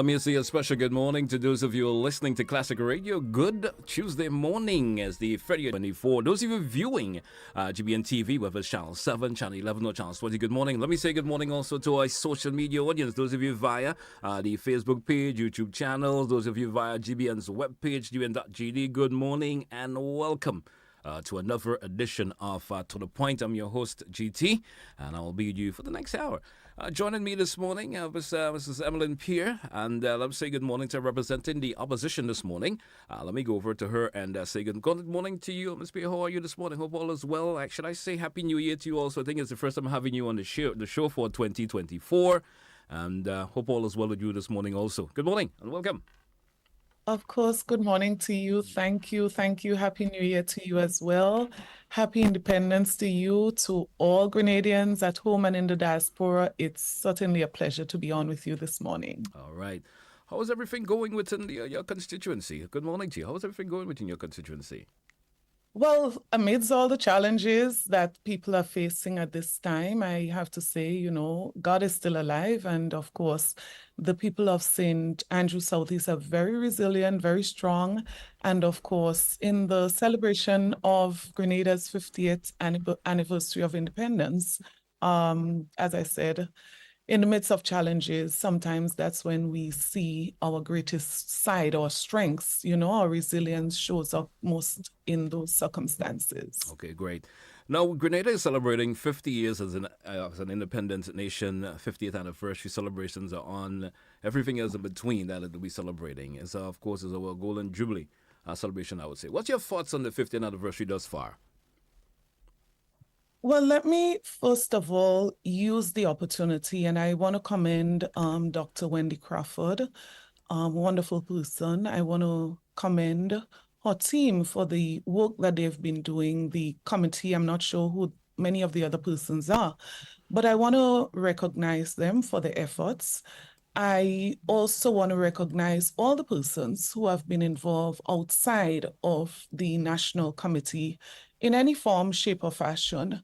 let me say a special good morning to those of you listening to Classic Radio. Good Tuesday morning as the February 24. Those of you viewing GBN TV with us, Channel 7, Channel 11, or Channel 20, good morning. Let me say good morning also to our social media audience. Those of you via the Facebook page, YouTube channels, those of you via GBN's webpage, gbn.gd, good morning and welcome. To another edition of To The Point. I'm your host, GT, and I'll be with you for the next hour. Joining me this morning was Mrs. Emmalin, Pierre, and let me say good morning to representing the opposition this morning. Let me go over to her and say good morning to you, Ms. Pierre. How are you this morning? Hope all is well. Should I say Happy New Year to you also? I think it's the first time having you on the show for 2024, and hope all is well with you this morning also. Good morning and welcome. Of course, good morning to you. Thank you. Thank you. Happy New Year to you as well. Happy Independence to you, to all Grenadians at home and in the diaspora. It's certainly a pleasure to be on with you this morning. All right. How is everything going within your constituency? Good morning to you. How is everything going within your constituency? Well, amidst all the challenges that people are facing at this time, I have to say, God is still alive. And of course, the people of St. Andrew Southeast are very resilient, very strong. And of course, in the celebration of Grenada's 50th anniversary of independence, as I said, in the midst of challenges, sometimes that's when we see our greatest side, our strengths, our resilience shows up most in those circumstances. Okay, great. Now, Grenada is celebrating 50 years as an independent nation. 50th anniversary celebrations are on. Everything else in between that we'll be celebrating. And so, of course, is our Golden Jubilee celebration, I would say. What's your thoughts on the 50th anniversary thus far? Well, let me first of all use the opportunity, and I want to commend Dr. Wendy Crawford, wonderful person. I want to commend her team for the work that they've been doing. The committee, I'm not sure who many of the other persons are, but I want to recognize them for the efforts. I also want to recognize all the persons who have been involved outside of the National Committee in any form, shape, or fashion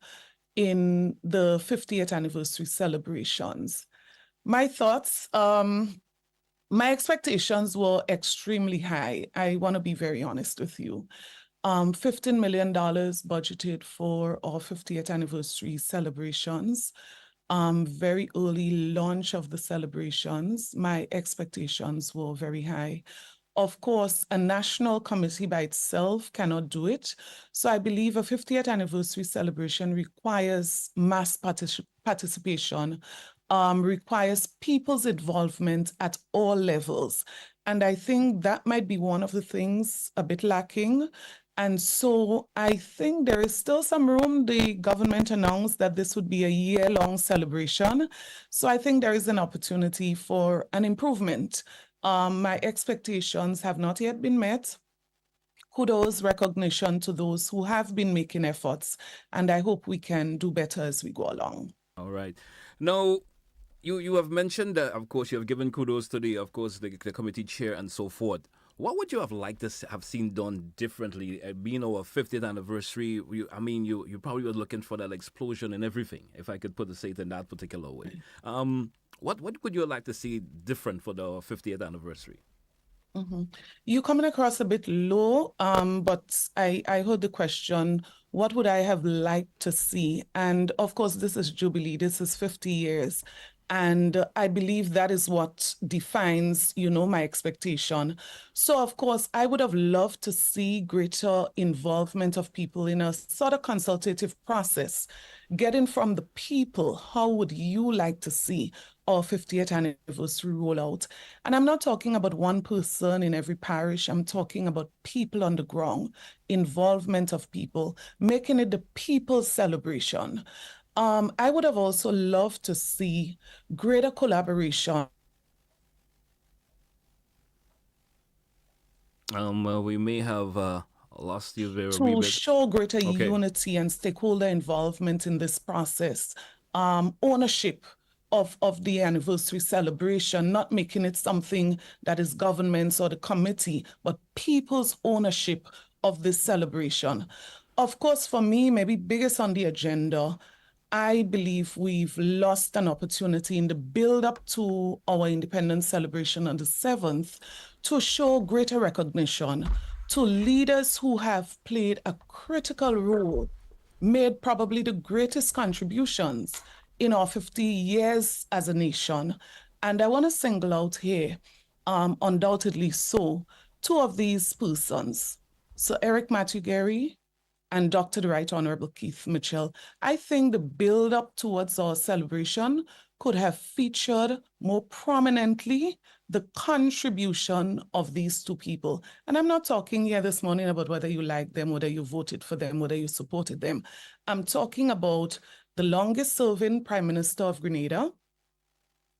in the 50th anniversary celebrations. My thoughts, my expectations were extremely high. I want to be very honest with you. $15 million budgeted for our 50th anniversary celebrations. Very early launch of the celebrations. My expectations were very high. Of course, a national committee by itself cannot do it. So I believe a 50th anniversary celebration requires mass participation, requires people's involvement at all levels. And I think that might be one of the things a bit lacking. And so I think there is still some room. The government announced that this would be a year-long celebration. So I think there is an opportunity for an improvement. My expectations have not yet been met. Kudos, recognition to those who have been making efforts, and I hope we can do better as we go along. All right. Now, you have mentioned that, of course, you have given kudos to the committee chair and so forth. What would you have liked to have seen done differently? Being our 50th anniversary, you probably were looking for that explosion and everything, if I could say it in that particular way. What would you like to see different for the 50th anniversary? Mm-hmm. You're coming across a bit low, but I heard the question, what would I have liked to see? And of course, this is Jubilee, this is 50 years. And I believe that is what defines, my expectation. So, of course, I would have loved to see greater involvement of people in a sort of consultative process, getting from the people, how would you like to see our 50th anniversary rollout? And I'm not talking about one person in every parish. I'm talking about people on the ground, involvement of people, making it the people's celebration. I would have also loved to see greater collaboration. We may have lost you there. To show greater unity and stakeholder involvement in this process. Ownership of the anniversary celebration, not making it something that is government's or the committee, but people's ownership of this celebration. Of course, for me, maybe biggest on the agenda, I believe we've lost an opportunity in the build-up to our independence celebration on the 7th to show greater recognition to leaders who have played a critical role, made probably the greatest contributions in our 50 years as a nation. And I want to single out here, undoubtedly so, two of these persons. So Eric Matthew Gary and Dr. the Right Honorable Keith Mitchell. I think the build-up towards our celebration could have featured more prominently the contribution of these two people. And I'm not talking here this morning about whether you like them, whether you voted for them, whether you supported them. I'm talking about the longest-serving Prime Minister of Grenada.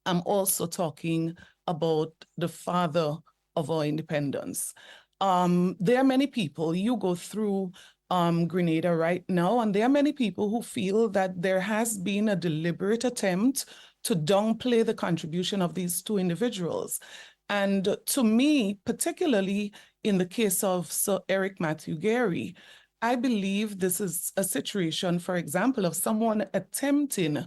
I'm also talking about the father of our independence. There are many people, you go through Grenada right now, and there are many people who feel that there has been a deliberate attempt to downplay the contribution of these two individuals. And to me, particularly in the case of Sir Eric Matthew Gary, I believe this is a situation, for example, of someone attempting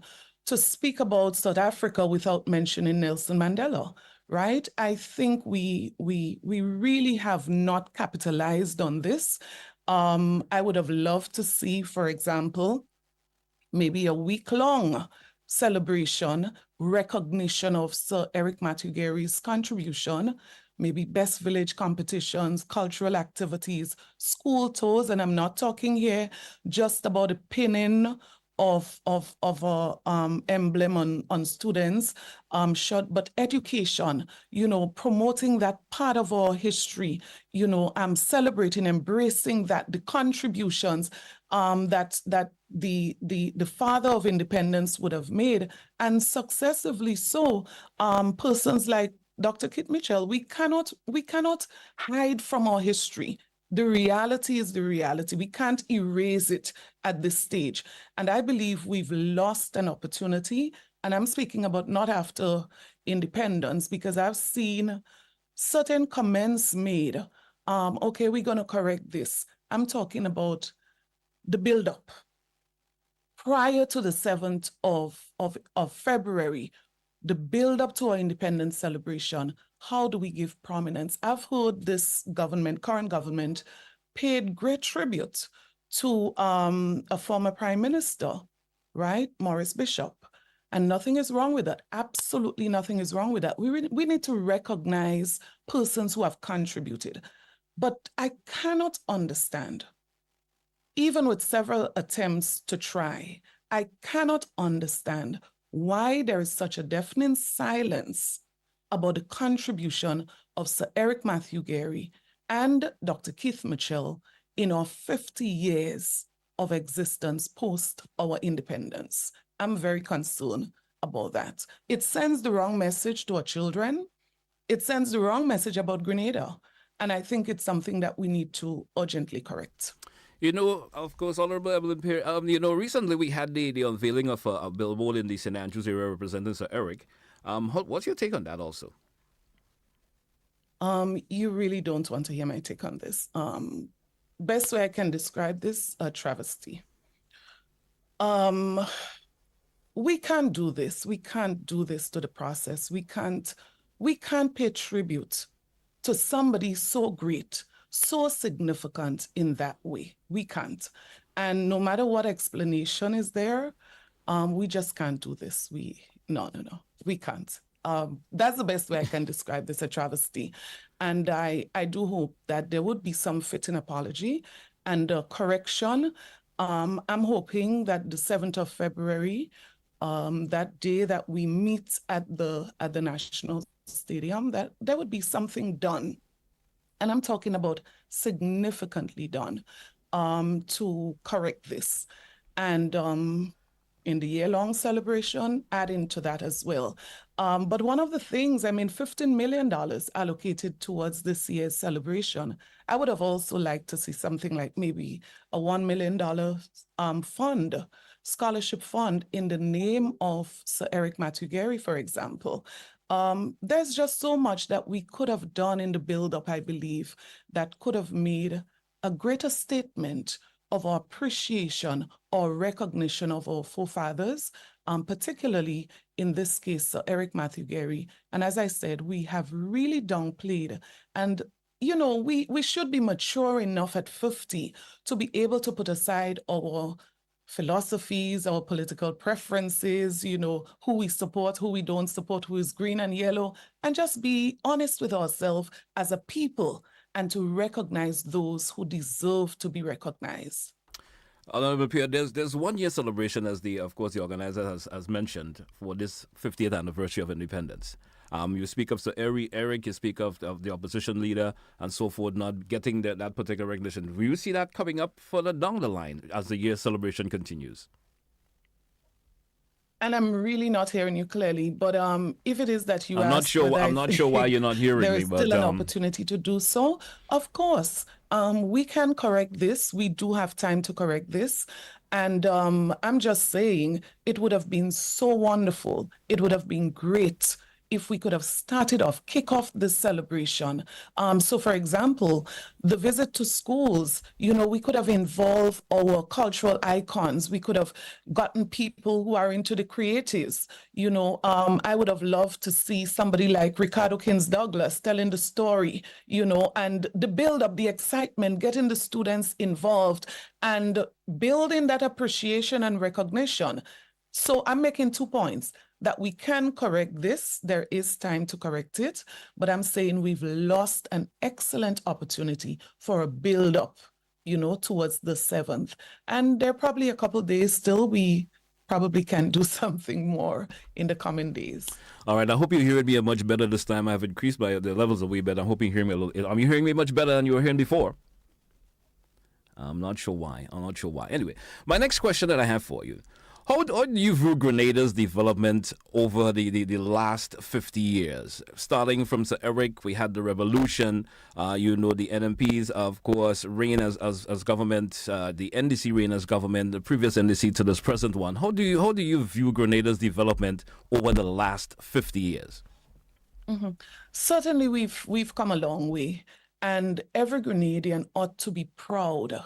to speak about South Africa without mentioning Nelson Mandela, right? I think we really have not capitalized on this. I would have loved to see, for example, maybe a week-long celebration, recognition of Sir Eric Matthew Gary's contribution, maybe best village competitions, cultural activities, school tours, and I'm not talking here just about the pinning of a emblem on students, short, but education, promoting that part of our history, celebrating, embracing that, the contributions that the father of independence would have made, and successively so, persons like Dr. Kit Mitchell, we cannot hide from our history. The reality is the reality. We can't erase it at this stage. And I believe we've lost an opportunity. And I'm speaking about not after independence, because I've seen certain comments made. Okay, we're going to correct this. I'm talking about the build-up. Prior to the 7th of February, the build-up to our independence celebration, how do we give prominence? I've heard this government, current government, paid great tribute to a former prime minister, right? Maurice Bishop. And nothing is wrong with that. Absolutely nothing is wrong with that. We need to recognize persons who have contributed. But I cannot understand, even with several attempts to try, I cannot understand why there is such a deafening silence about the contribution of Sir Eric Matthew Gary and Dr. Keith Mitchell in our 50 years of existence post our independence. I'm very concerned about that. It sends the wrong message to our children. It sends the wrong message about Grenada. And I think it's something that we need to urgently correct. Of course, Honorable Emmalin Pierre, recently we had the unveiling of a billboard in the St. Andrews area representing Sir Eric. What's your take on that also? You really don't want to hear my take on this. Best way I can describe this, a travesty. We can't do this. We can't do this to the process. We can't pay tribute to somebody so great, so significant in that way. We can't. And no matter what explanation is there, we just can't do this. No, we can't. That's the best way I can describe this, a travesty. And I do hope that there would be some fitting apology and a correction. I'm hoping that the 7th of February, that day that we meet at the National Stadium, that there would be something done. And I'm talking about significantly done to correct this. And in the year-long celebration, add into that as well. But one of the things, $15 million allocated towards this year's celebration. I would have also liked to see something like maybe a $1 million fund, scholarship fund in the name of Sir Eric Matthew Gary, for example. There's just so much that we could have done in the build-up, I believe, that could have made a greater statement of our appreciation or recognition of our forefathers, particularly in this case, Sir Eric Matthew Gerry. And as I said, we have really downplayed. And, you know, we should be mature enough at 50 to be able to put aside our philosophies, our political preferences, you know, who we support, who we don't support, who is green and yellow, and just be honest with ourselves as a people and to recognize those who deserve to be recognized. Honorable Pierre, there's 1 year celebration, as of course the organizer has mentioned, for this 50th anniversary of independence. You speak of Sir Eric, you speak of the opposition leader and so forth, not getting that particular recognition. Will you see that coming up further down the line as the year celebration continues? And I'm really not hearing you clearly, but if it is that you I'm not asked sure. whether I'm not sure why you're not hearing there me, is but still an opportunity to do so, of course, we can correct this. We do have time to correct this. And I'm just saying it would have been so wonderful. It would have been great if we could have started off, kick off this celebration. So for example, the visit to schools, you know, we could have involved our cultural icons. We could have gotten people who are into the creatives. You know, I would have loved to see somebody like Ricardo Kins Douglas telling the story, you know, and the build up, the excitement, getting the students involved and building that appreciation and recognition. So I'm making 2 points that we can correct this. There is time to correct it, but I'm saying we've lost an excellent opportunity for a build up, you know, towards the 7th. And there are probably a couple of days still. We probably can do something more in the coming days. All right, I hope you're hearing me much better this time. I've increased the levels a wee bit. I'm hoping you're hearing me a little. Are you hearing me much better than you were hearing before? I'm not sure why. Anyway, my next question that I have for you. How do you view Grenada's development over the last 50 years? Starting from Sir Eric, we had the revolution, you know, the NMPs, of course, reign as government, the NDC reign as government, the previous NDC to this present one. How do you view Grenada's development over the last 50 years? Mm-hmm. Certainly, we've come a long way, and every Grenadian ought to be proud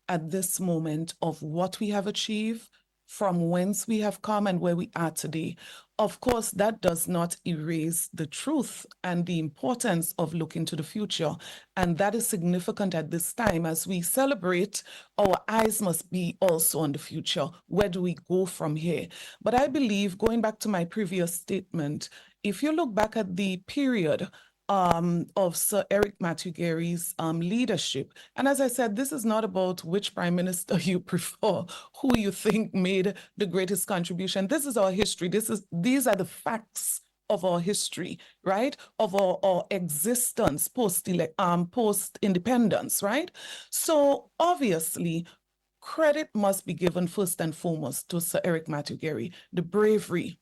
at this moment of what we have achieved, from whence we have come and where we are today. Of course, that does not erase the truth and the importance of looking to the future. And that is significant at this time. As we celebrate, our eyes must be also on the future. Where do we go from here? But I believe, going back to my previous statement, if you look back at the period of Sir Eric Matthew Gerry's leadership. And as I said, this is not about which prime minister you prefer, who you think made the greatest contribution. This is our history. These are the facts of our history, right? Of our existence post-independence, right? So obviously, credit must be given first and foremost to Sir Eric Matthew Gerry, the bravery,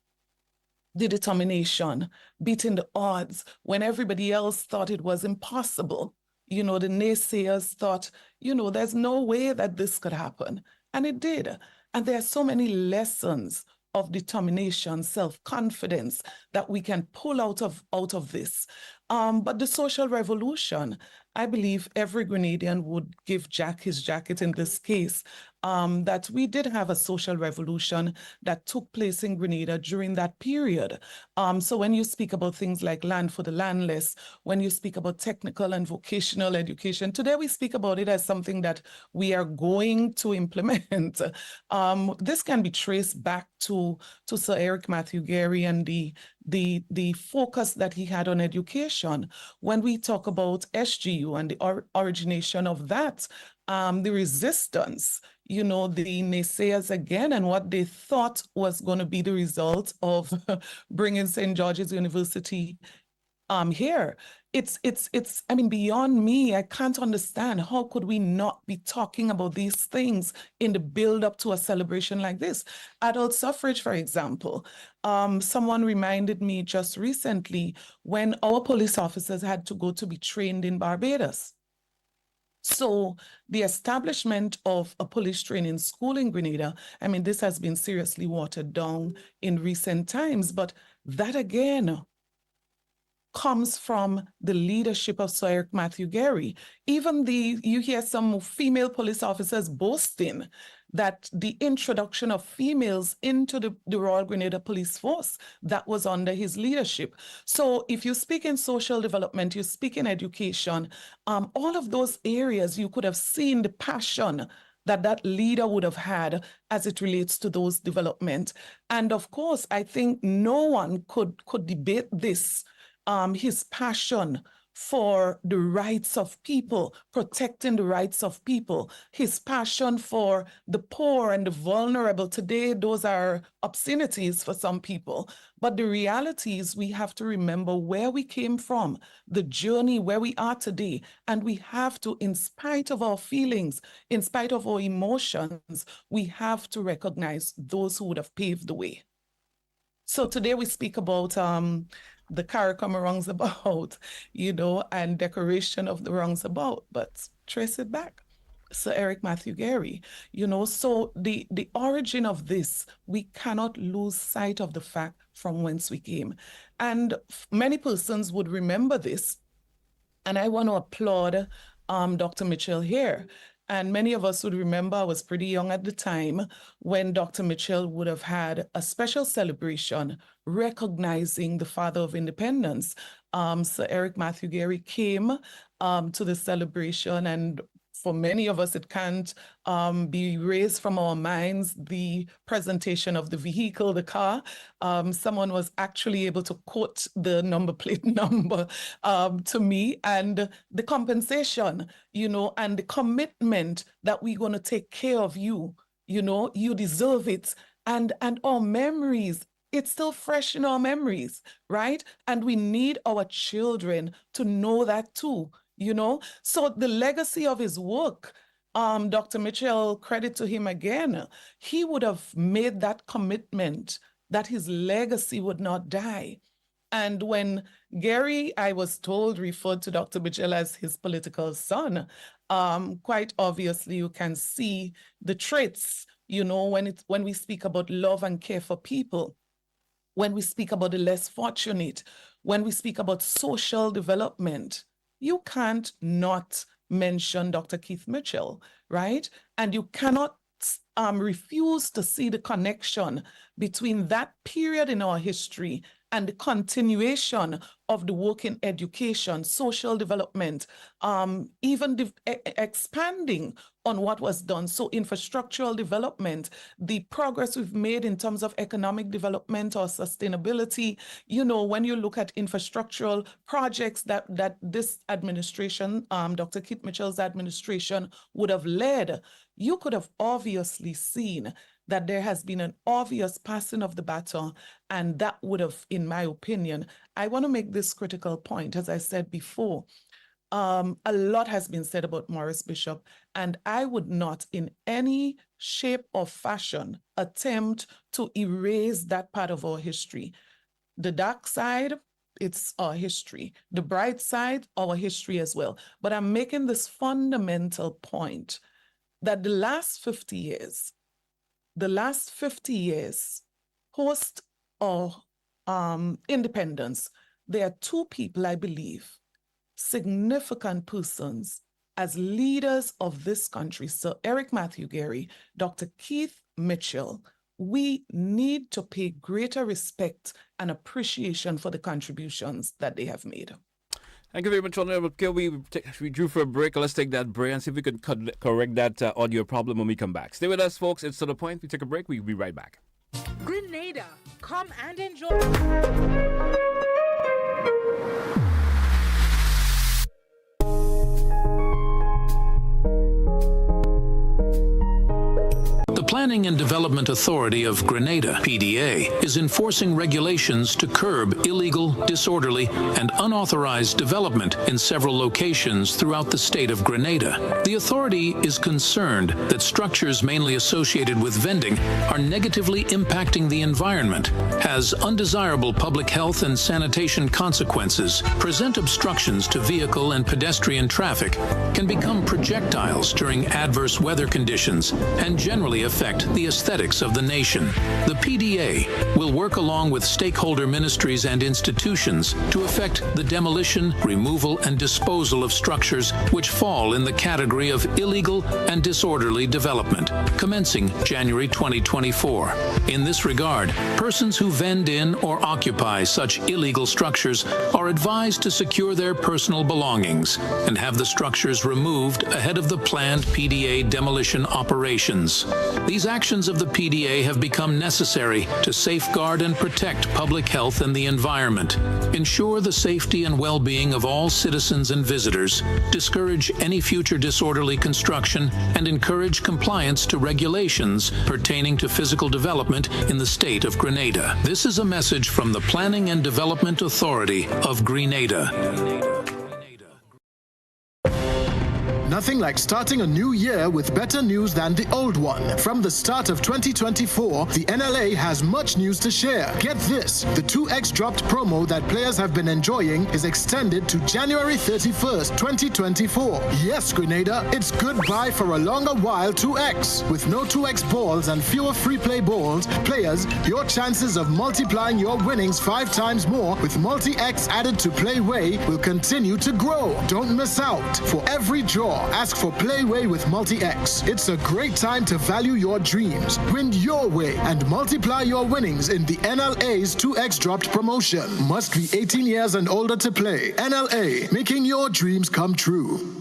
the determination, beating the odds when everybody else thought it was impossible. You know, the naysayers thought, you know, there's no way that this could happen. And it did. And there are so many lessons of determination, self-confidence that we can pull out of this. But the social revolution, I believe every Grenadian would give Jack his jacket in this case, that we did have a social revolution that took place in Grenada during that period. So when you speak about things like land for the landless, when you speak about technical and vocational education, today we speak about it as something that we are going to implement. This can be traced back to Sir Eric Matthew Gerry and the focus that he had on education. When we talk about SGU and the origination of that, the resistance, you know, the naysayers again, and what they thought was going to be the result of bringing St. George's University here. It's, I mean, beyond me, I can't understand how could we not be talking about these things in the build up to a celebration like this. Adult suffrage, for example. Someone reminded me just recently when our police officers had to go to be trained in Barbados. So the establishment of a police training school in Grenada, I mean, this has been seriously watered down in recent times, but that again comes from the leadership of Sir Eric Matthew Gary. Even you hear some female police officers boasting that the introduction of females into the Royal Grenada Police Force, that was under his leadership. So if you speak in social development, you speak in education, all of those areas, you could have seen the passion that leader would have had as it relates to those development. And of course, I think no one could debate this, his passion for the rights of people, protecting the rights of people, his passion for the poor and the vulnerable. Today, those are obscenities for some people. But the reality is we have to remember where we came from, the journey where we are today. And we have to, in spite of our feelings, in spite of our emotions, we have to recognize those who would have paved the way. So today we speak about the CARICOM roundabout, and decoration of the roundabout, but trace it back. Sir Eric Matthew Gary, so the origin of this, we cannot lose sight of the fact from whence we came. And many persons would remember this, and I want to applaud Dr. Mitchell here. And many of us would remember, I was pretty young at the time, when Dr. Mitchell would have had a special celebration recognizing the father of independence. Sir Eric Matthew Gary came to the celebration, and for many of us, it can't be erased from our minds, the presentation of the vehicle, the car. Someone was actually able to quote the number plate number to me, and the compensation, and the commitment that we're going to take care of you. You deserve it. And our memories, it's still fresh in our memories, right? And we need our children to know that too. So the legacy of his work, Dr. Mitchell, credit to him again, he would have made that commitment that his legacy would not die. And when Gary, I was told, referred to Dr. Mitchell as his political son, quite obviously you can see the traits, when we speak about love and care for people, when we speak about the less fortunate, when we speak about social development. You can't not mention Dr. Keith Mitchell, right? And you cannot refuse to see the connection between that period in our history and the continuation of the work in education, social development, even expanding on what was done. So infrastructural development, the progress we've made in terms of economic development or sustainability, when you look at infrastructural projects that this administration, Dr. Keith Mitchell's administration would have led, you could have obviously seen that there has been an obvious passing of the baton, and that would have, in my opinion, I want to make this critical point, as I said before, a lot has been said about Maurice Bishop, and I would not in any shape or fashion attempt to erase that part of our history. The dark side, it's our history. The bright side, our history as well. But I'm making this fundamental point that the last 50 years, post our independence, there are two people, I believe, significant persons as leaders of this country, Sir Eric Matthew Gary, Dr. Keith Mitchell. We need to pay greater respect and appreciation for the contributions that they have made. Thank you very much, Honorable Pierre. We drew for a break. Let's take that break and see if we can correct that audio problem when we come back. Stay with us, folks. It's To The Point. We take a break. We'll be right back. Grenada, come and enjoy. The Planning and Development Authority of Grenada, PDA, is enforcing regulations to curb illegal, disorderly, and unauthorized development in several locations throughout the state of Grenada. The authority is concerned that structures mainly associated with vending are negatively impacting the environment, has undesirable public health and sanitation consequences, present obstructions to vehicle and pedestrian traffic, can become projectiles during adverse weather conditions, and generally affect impact the aesthetics of the nation. The PDA will work along with stakeholder ministries and institutions to effect the demolition, removal, and disposal of structures which fall in the category of illegal and disorderly development, commencing January 2024. In this regard, persons who vend in or occupy such illegal structures are advised to secure their personal belongings and have the structures removed ahead of the planned PDA demolition operations. These actions of the PDA have become necessary to safeguard and protect public health and the environment, ensure the safety and well-being of all citizens and visitors, discourage any future disorderly construction, and encourage compliance to regulations pertaining to physical development in the state of Grenada. This is a message from the Planning and Development Authority of Grenada. Nothing like starting a new year with better news than the old one. From the start of 2024, the NLA has much news to share. Get this, the 2x dropped promo that players have been enjoying is extended to January 31st, 2024. Yes, Grenada, it's goodbye for a longer while 2x. With no 2x balls and fewer free play balls, players, your chances of multiplying your winnings 5 times more with multi-x added to Playway will continue to grow. Don't miss out. For every draw, ask for Playway with Multi-X. It's a great time to value your dreams, win your way, and multiply your winnings in the NLA's 2X Dropped promotion. Must be 18 years and older to play. NLA, making your dreams come true.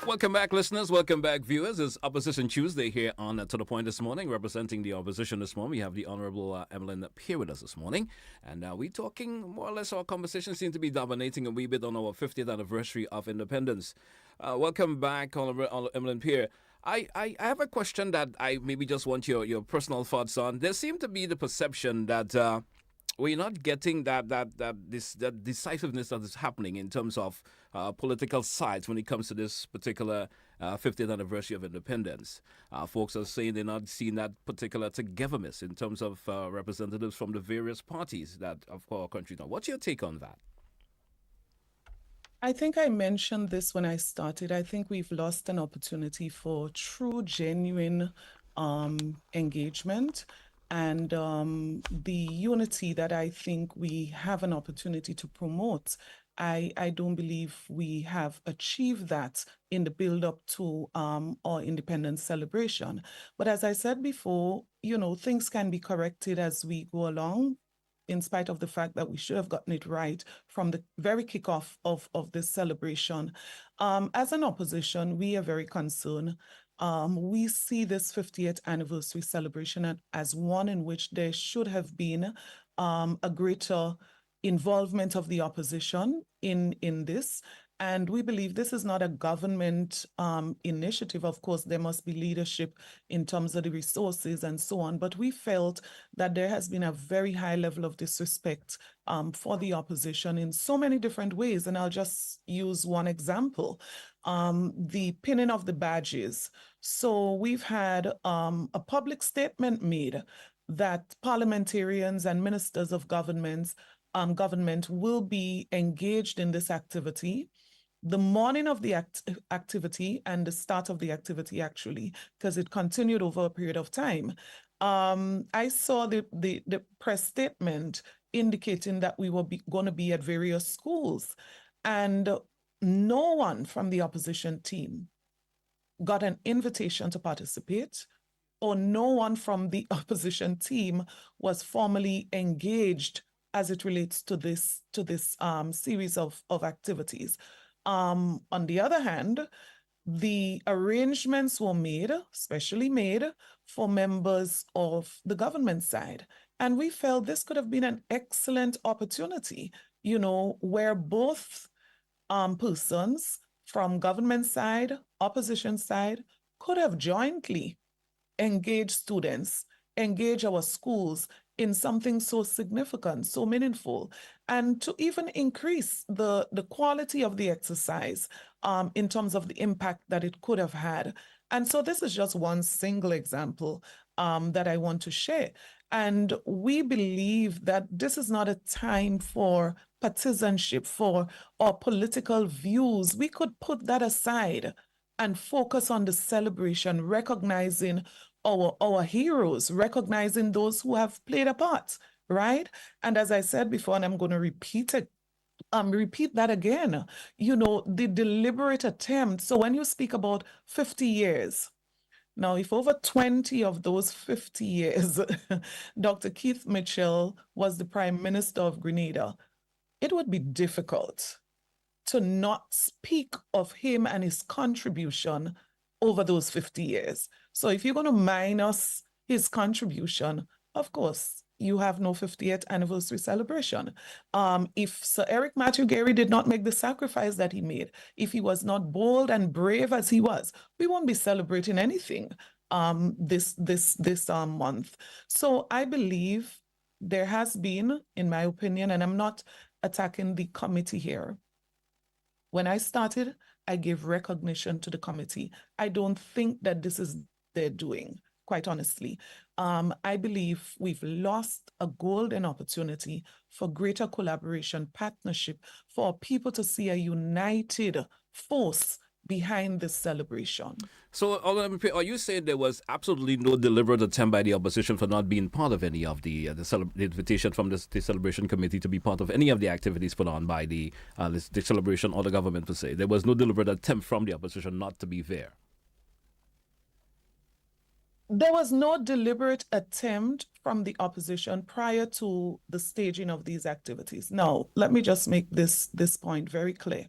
Welcome back, listeners. Welcome back, viewers. It's Opposition Tuesday here on To The Point this morning. Representing the opposition this morning, we have the Honourable Emmalin Pierre with us this morning. And we're talking, more or less, our conversation seems to be dominating a wee bit on our 50th anniversary of independence. Welcome back, Honourable Emmalin Pierre. I have a question that I maybe just want your personal thoughts on. There seemed to be the perception that we're not getting that decisiveness that is happening in terms of political sides when it comes to this particular 50th anniversary of independence. Folks are saying they're not seeing that particular togetherness in terms of representatives from the various parties that of our country now. What's your take on that? I think I mentioned this when I started. I think we've lost an opportunity for true, genuine engagement. And the unity that I think we have an opportunity to promote, I don't believe we have achieved that in the build-up to our independence celebration. But as I said before, things can be corrected as we go along, in spite of the fact that we should have gotten it right from the very kickoff of this celebration. As an opposition, we are very concerned. We see this 50th anniversary celebration as one in which there should have been a greater involvement of the opposition in this. And we believe this is not a government initiative. Of course, there must be leadership in terms of the resources and so on. But we felt that there has been a very high level of disrespect for the opposition in so many different ways. And I'll just use one example, the pinning of the badges. So we've had a public statement made that parliamentarians and ministers of government will be engaged in this activity. The morning of the activity and the start of the activity, actually, because it continued over a period of time. I saw the press statement indicating that we were going to be at various schools, and no one from the opposition team got an invitation to participate, or no one from the opposition team was formally engaged as it relates to this series of activities. On the other hand, the arrangements were made, specially made for members of the government side. And we felt this could have been an excellent opportunity, where both persons from government side, opposition side, could have jointly engaged students, engage our schools in something so significant, so meaningful, and to even increase the quality of the exercise in terms of the impact that it could have had. And so this is just one single example that I want to share. And we believe that this is not a time for partisanship, for our political views. We could put that aside and focus on the celebration, recognizing our heroes, recognizing those who have played a part, right? And as I said before, and I'm going to repeat that again, the deliberate attempt. So when you speak about 50 years, now, if over 20 of those 50 years, Dr. Keith Mitchell was the Prime Minister of Grenada, it would be difficult to not speak of him and his contribution over those 50 years. So if you're going to minus his contribution, of course, you have no 50th anniversary celebration. If Sir Eric Matthew Gary did not make the sacrifice that he made, if he was not bold and brave as he was, we won't be celebrating anything this month. So I believe there has been, in my opinion, and I'm not attacking the committee here. When I started, I gave recognition to the committee. I don't think that this is their doing, quite honestly. I believe we've lost a golden opportunity for greater collaboration, partnership, for people to see a united force behind this celebration. So, are you saying there was absolutely no deliberate attempt by the opposition for not being part of any of the invitation from the celebration committee to be part of any of the activities put on by the celebration or the government per se? There was no deliberate attempt from the opposition not to be there. There was no deliberate attempt from the opposition prior to the staging of these activities. Now, let me just make this point very clear.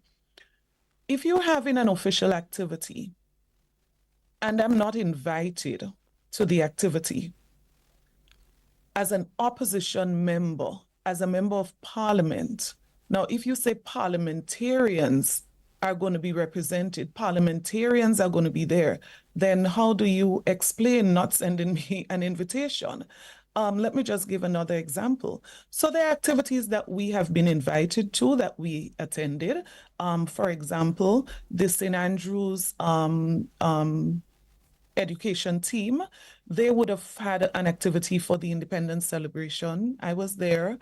If you're having an official activity and I'm not invited to the activity as an opposition member, as a member of parliament, now if you say parliamentarians are going to be represented, parliamentarians are going to be there, then how do you explain not sending me an invitation? Let me just give another example. So there are activities that we have been invited to that we attended. For example, the St. Andrews education team, they would have had an activity for the independence celebration. I was there.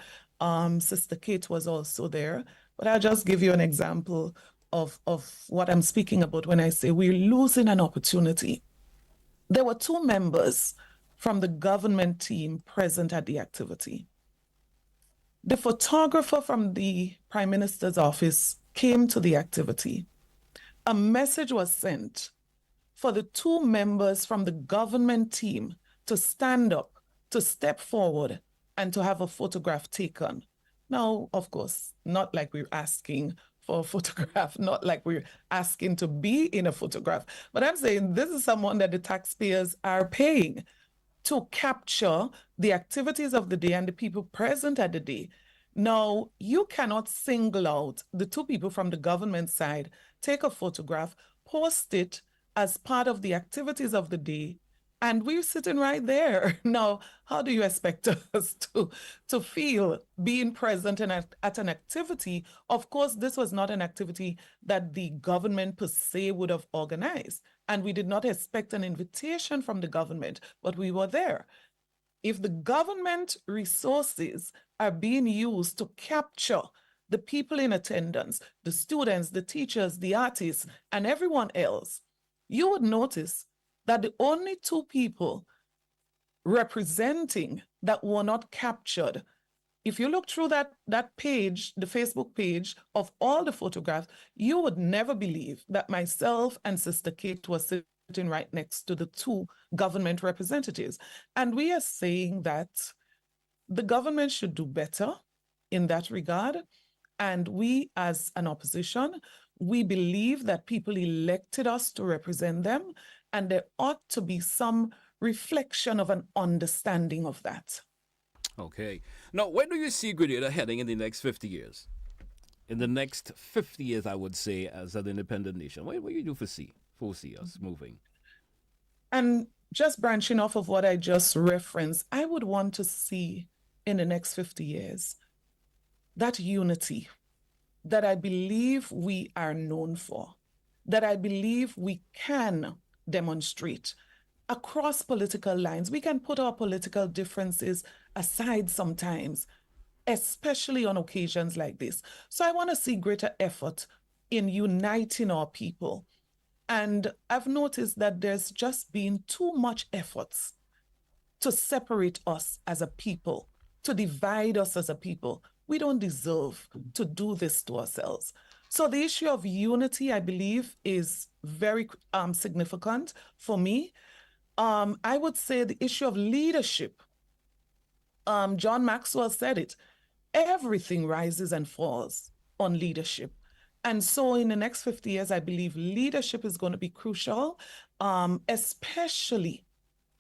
Sister Kate was also there. But I'll just give you an example of what I'm speaking about when I say we're losing an opportunity. There were 2 members from the government team present at the activity. The photographer from the Prime Minister's office came to the activity. A message was sent for the 2 members from the government team to stand up, to step forward, and to have a photograph taken. Now, of course, not like we're asking for a photograph, not like we're asking to be in a photograph, but I'm saying this is someone that the taxpayers are paying to capture the activities of the day and the people present at the day. Now, you cannot single out the 2 people from the government side, take a photograph, post it as part of the activities of the day, and we're sitting right there. Now, how do you expect us to feel being present at an activity? Of course, this was not an activity that the government per se would have organized, and we did not expect an invitation from the government, but we were there. If the government resources are being used to capture the people in attendance, the students, the teachers, the artists, and everyone else, you would notice that the only 2 people representing that were not captured, if you look through that page, the Facebook page of all the photographs, you would never believe that myself and Sister Kate were sitting right next to the 2 government representatives. And we are saying that the government should do better in that regard. And we as an opposition We believe that people elected us to represent them, and there ought to be some reflection of an understanding of that. Okay. Now, where do you see Grenada heading in the next 50 years? In the next 50 years, I would say, as an independent nation. Where you do foresee us moving? And just branching off of what I just referenced, I would want to see in the next 50 years that unity that I believe we are known for, that I believe we can demonstrate across political lines. We can put our political differences aside sometimes, especially on occasions like this. So I want to see greater effort in uniting our people. And I've noticed that there's just been too much efforts to separate us as a people, to divide us as a people. We don't deserve to do this to ourselves. So the issue of unity, I believe, is very significant for me. I would say the issue of leadership. John Maxwell said it. Everything rises and falls on leadership. And so in the next 50 years, I believe leadership is going to be crucial, especially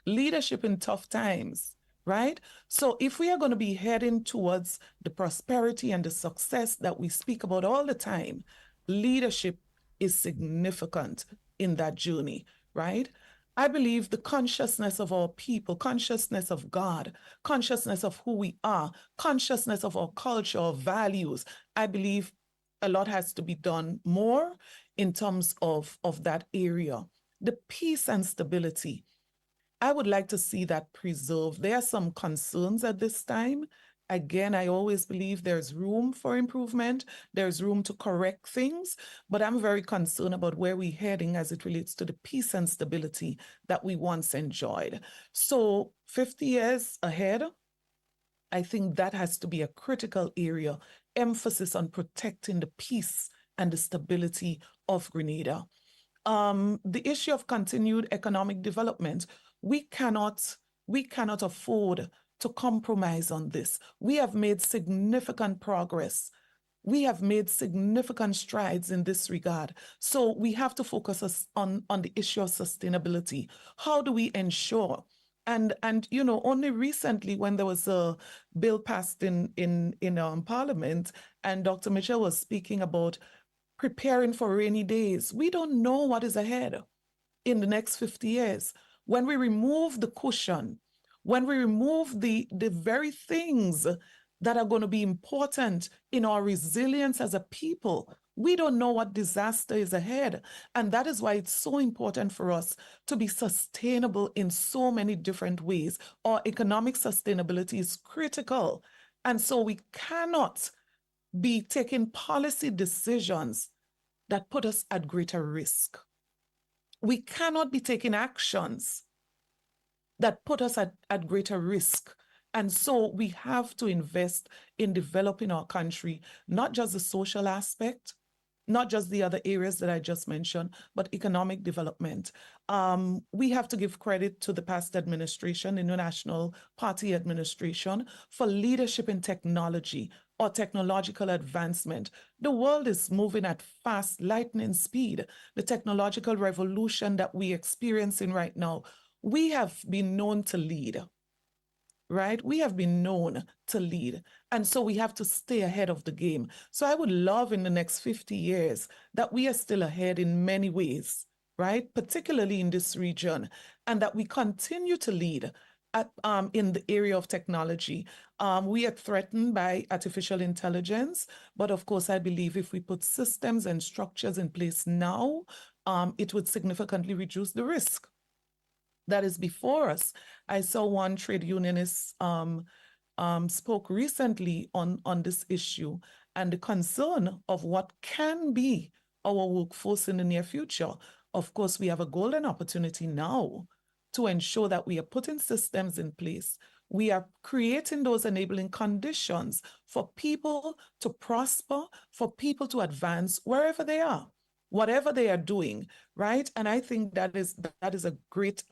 leadership in tough times, right? So if we are going to be heading towards the prosperity and the success that we speak about all the time, leadership is significant in that journey, right? I believe the consciousness of our people, consciousness of God, consciousness of who we are, consciousness of our culture, our values, I believe a lot has to be done more in terms of that area. The peace and stability, I would like to see that preserved. There are some concerns at this time. Again, I always believe there's room for improvement. There's room to correct things, but I'm very concerned about where we're heading as it relates to the peace and stability that we once enjoyed. So 50 years ahead, I think that has to be a critical area, emphasis on protecting the peace and the stability of Grenada. The issue of continued economic development, we cannot afford to compromise on this. We have made significant progress. We have made significant strides in this regard. So we have to focus on the issue of sustainability. How do we ensure? And you know, only recently when there was a bill passed in Parliament, and Dr. Mitchell was speaking about preparing for rainy days. We don't know what is ahead in the next 50 years. When we remove the cushion, when we remove the very things that are going to be important in our resilience as a people, we don't know what disaster is ahead. And that is why it's so important for us to be sustainable in so many different ways. Our economic sustainability is critical. And so we cannot be taking policy decisions that put us at greater risk. We cannot be taking actions that put us at greater risk. And so we have to invest in developing our country, not just the social aspect, not just the other areas that I just mentioned, but economic development. We have to give credit to the past administration, the New National Party administration, for leadership in technology or technological advancement. The world is moving at fast, lightning speed. The technological revolution that we're experiencing right now, we have been known to lead. Right? We have been known to lead. And so we have to stay ahead of the game. So I would love in the next 50 years that we are still ahead in many ways, right? Particularly in this region, and that we continue to lead in the area of technology. We are threatened by artificial intelligence, but of course, I believe if we put systems and structures in place now, it would significantly reduce the risk that is before us. I saw one trade unionist spoke recently on this issue and the concern of what can be our workforce in the near future. Of course, we have a golden opportunity now to ensure that we are putting systems in place. We are creating those enabling conditions for people to prosper, for people to advance wherever they are. whatever they are doing, right? And I think that is a great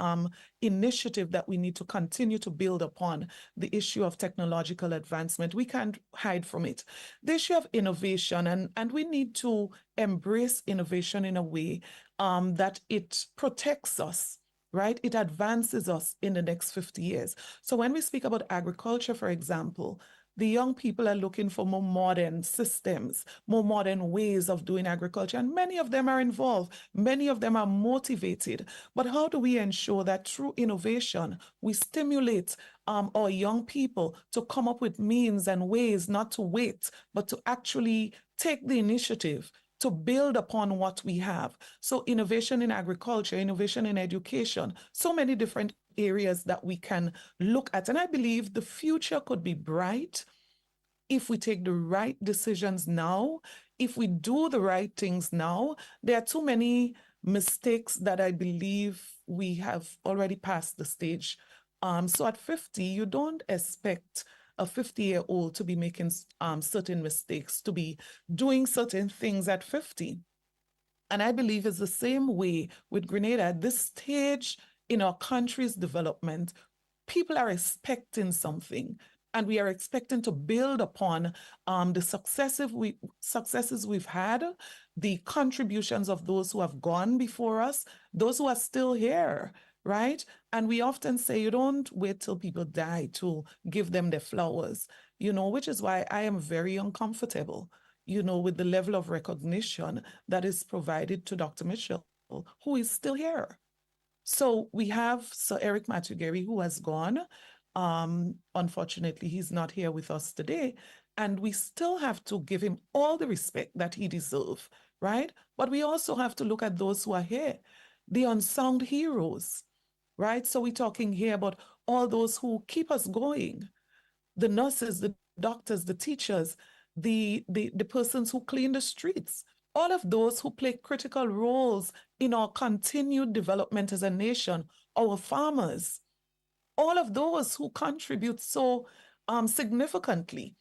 initiative that we need to continue to build upon, the issue of technological advancement. We can't hide from it. The issue of innovation, and we need to embrace innovation in a way that it protects us, right? It advances us in the next 50 years. So when we speak about agriculture, for example, the young people are looking for more modern systems, more modern ways of doing agriculture, and many of them are involved. Many of them are motivated. But how do we ensure that through innovation, we stimulate our young people to come up with means and ways not to wait, but to actually take the initiative to build upon what we have? So innovation in agriculture, innovation in education, so many different areas that we can look at. And I believe the future could be bright if we take the right decisions now, if we do the right things now. There are too many mistakes that I believe we have already passed the stage. So at 50, you don't expect a 50-year-old to be making certain mistakes, to be doing certain things at 50. And I believe it's the same way with Grenada. At this stage in our country's development, people are expecting something, and we are expecting to build upon the successes we've had, the contributions of those who have gone before us, those who are still here, right? And we often say you don't wait till people die to give them their flowers, which is why I am very uncomfortable, with the level of recognition that is provided to Dr. Mitchell, who is still here. So we have Sir Eric Matugeri, who has gone. Unfortunately, he's not here with us today, and we still have to give him all the respect that he deserves, right? But we also have to look at those who are here, the unsung heroes, right? So we're talking here about all those who keep us going, the nurses, the doctors, the teachers, the persons who clean the streets, all of those who play critical roles in our continued development as a nation, our farmers, all of those who contribute so significantly.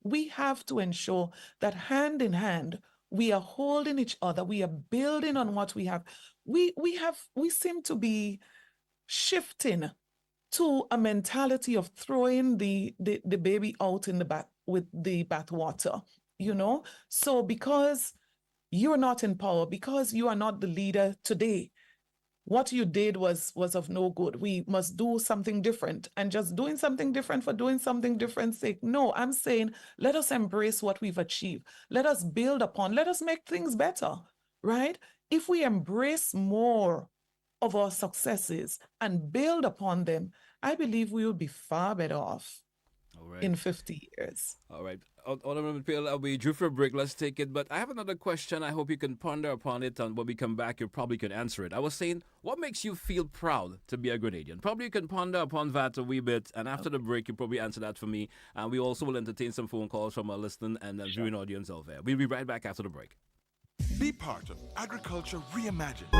We have to ensure that hand in hand, we are holding each other, we are building on what we have. We seem to be shifting to a mentality of throwing the baby out in the bath with the bathwater, So because you're not in power, because you are not the leader today, what you did was of no good. We must do something different, and just doing something different for doing something different's sake. No, I'm saying let us embrace what we've achieved. Let us build upon, let us make things better, right? If we embrace more of our successes and build upon them, I believe we will be far better off in 50 years. All right. Honorable Pierre, we due for a break. Let's take it. But I have another question. I hope you can ponder upon it, and when we come back, you probably can answer it. I was saying, what makes you feel proud to be a Grenadian? Probably you can ponder upon that a wee bit, and after the break, you probably answer that for me. And we also will entertain some phone calls from our listening and viewing audience out there. We'll be right back after the break. Be part of Agriculture Reimagined.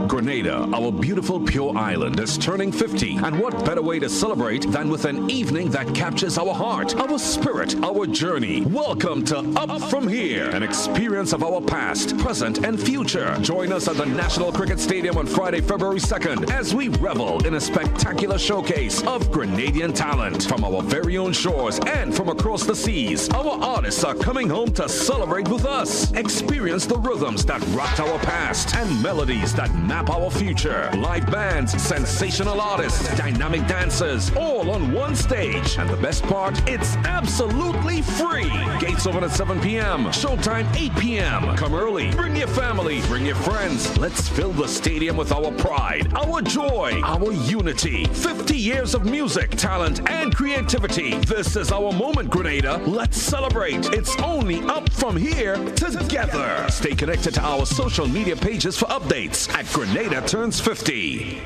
Grenada, our beautiful pure island, is turning 50. And what better way to celebrate than with an evening that captures our heart, our spirit, our journey. Welcome to Up From Here, an experience of our past, present, and future. Join us at the National Cricket Stadium on Friday, February 2nd, as we revel in a spectacular showcase of Grenadian talent from our very own shores and from across the seas. Our artists are coming home to celebrate with us. Experience the rhythms that rocked our past and melodies that map our future. Live bands, sensational artists, dynamic dancers, all on one stage. And the best part, it's absolutely free. Gates open at 7 p.m. Showtime 8 p.m. Come early. Bring your family. Bring your friends. Let's fill the stadium with our pride, our joy, our unity. 50 years of music, talent, and creativity. This is our moment, Grenada. Let's celebrate. It's only Up From Here together. Stay connected to our social media pages for updates at Grenada Turns 50.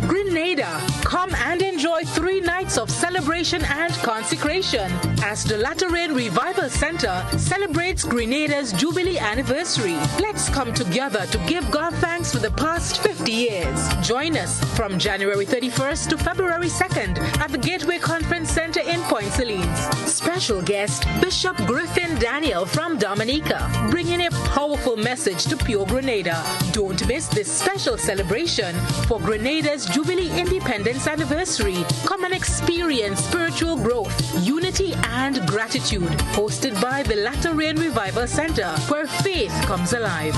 Grenada, come and enjoy 3 nights sense of celebration and consecration as the Latter Rain Revival Center celebrates Grenada's Jubilee anniversary. Let's come together to give God thanks for the past 50 years. Join us from January 31st to February 2nd at the Gateway Conference Center in Point Salines. Special guest, Bishop Griffin Daniel from Dominica, bringing a powerful message to pure Grenada. Don't miss this special celebration for Grenada's Jubilee Independence Anniversary. Come and experience spiritual growth, unity, and gratitude. Hosted by the Latter Rain Revival Center, where faith comes alive.